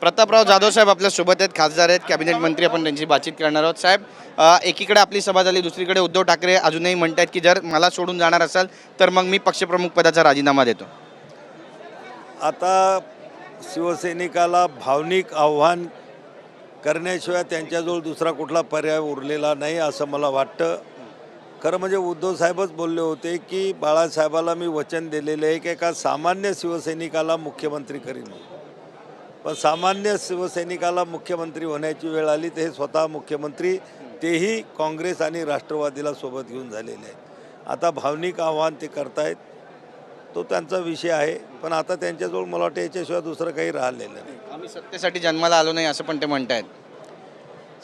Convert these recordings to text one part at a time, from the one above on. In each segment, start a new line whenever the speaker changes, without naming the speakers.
प्रतापराव जाधव साहेब आपल्या सोबत आहेत, खासदार आहेत, कॅबिनेट मंत्री. आपण त्यांची बातचीत करणार आहोत. साहेब, एकीकडे आपली सभा झाली, दुसरीकडे उद्धव ठाकरे अजूनही म्हणतात की जर मला सोडून जाणार असाल तर मग मी पक्षप्रमुख पदाचा राजीनामा देतो.
आता शिवसैनिकाला भावनिक आव्हान करण्याशिवाय त्यांच्याजवळ दुसरा कुठला पर्याय उरलेला नाही असं मला वाटतं. खरं म्हणजे उद्धव साहेबच बोलले होते की बाळासाहेबाला मी वचन दिलेले आहे की एका सामान्य शिवसैनिकाला मुख्यमंत्री करीन. पण सामान्य शिवसैनिकाला मुख्यमंत्री होण्याची वेळ आली तर हे स्वतः मुख्यमंत्री, तेही काँग्रेस आणि राष्ट्रवादीला सोबत घेऊन झालेले आहेत. आता भावनिक आव्हान ते करतायत, तो त्यांचा विषय आहे. पण आता त्यांच्याजवळ मला वाटतं याच्याशिवाय दुसरं काही राहिलेलं नाही.
आम्ही सत्तेसाठी जन्माला आलो नाही असं पण ते म्हणतायत.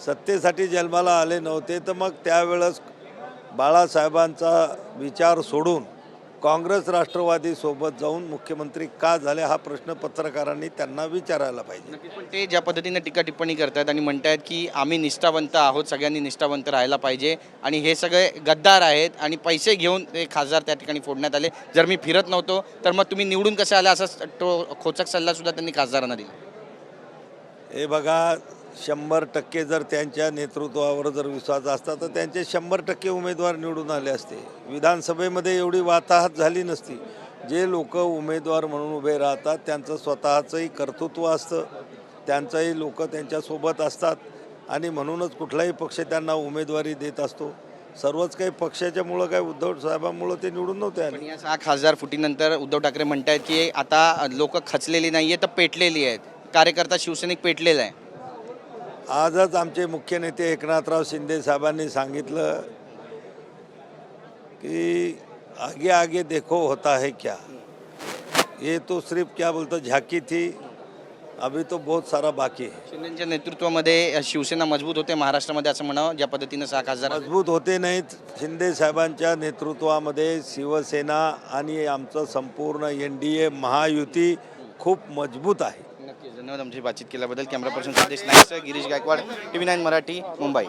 सत्तेसाठी जन्माला आले नव्हते तर मग त्यावेळेस बाळासाहेबांचा विचार सोडून काँग्रेस राष्ट्रवादी सोबत जाऊन मुख्यमंत्री का झाले हा प्रश्न पत्रकारांनी त्यांना विचारायला पाहिजे.
नक्कीच. पण ते ज्या पद्धतीने टीका टिप्पणी करतात आणि म्हणतायत की आम्ही निष्ठावंत आहोत, सगळ्यांनी निष्ठावंत राहायला पाहिजे आणि हे सगळे गद्दार आहेत आणि पैसे घेऊन ते खासदार त्या ठिकाणी फोडण्यात आले. जर मी फिरत नव्हतो तर मग तुम्ही निवडून कसे आला असा तो खोचक सल्ला सुद्धा त्यांनी खासदारांना दिला.
हे बघा, 100% जर त्यांच्या नेतृत्वावर जर विश्वास असता तर त्यांचे 100% उमेदवार निवडून आले असते. विधानसभेमध्ये एवढी वाताहत झाली नसती. जे लोक उमेदवार म्हणून उभे राहतात त्यांचं स्वतःचंही कर्तृत्व असतं, त्यांचंही लोक त्यांच्यासोबत असतात आणि म्हणूनच कुठलाही पक्ष त्यांना उमेदवारी देत असतो. सर्वच काही पक्षाच्यामुळं काय उद्धव साहेबांमुळं ते निवडून नव्हते आले.
पण या 6 खासदार फुटीनंतर उद्धव ठाकरे म्हणतायत की आता लोक खचलेली नाही आहे तर पेटलेली आहेत, कार्यकर्ता शिवसैनिक पेटलेला आहे.
आजच आमचे मुख्य नेते एकनाथराव शिंदे साहेबांनी सांगितलं कि आगे आगे देखो होता है क्या, ये तो सिर्फ क्या बोलतो झाकी थी, अभी तो बहुत सारा बाकी है.
शिंदेच्या नेतृत्वामध्ये शिवसेना मजबूत होते महाराष्ट्रामध्ये असं म्हणावं, ज्या पद्धतीनं 6 खासदार
मजबूत होते नाहीत. शिंदे साहेबांच्या नेतृत्वामध्ये शिवसेना आणि आमचं संपूर्ण NDA महायुती खूप मजबूत आहे.
नक्कीच. धन्यवाद आमची बातचीत केल्याबद्दल. कॅमेरा पर्सन सतीश नाईकसह गिरीश गायकवाड, TV9 मराठी, मुंबई.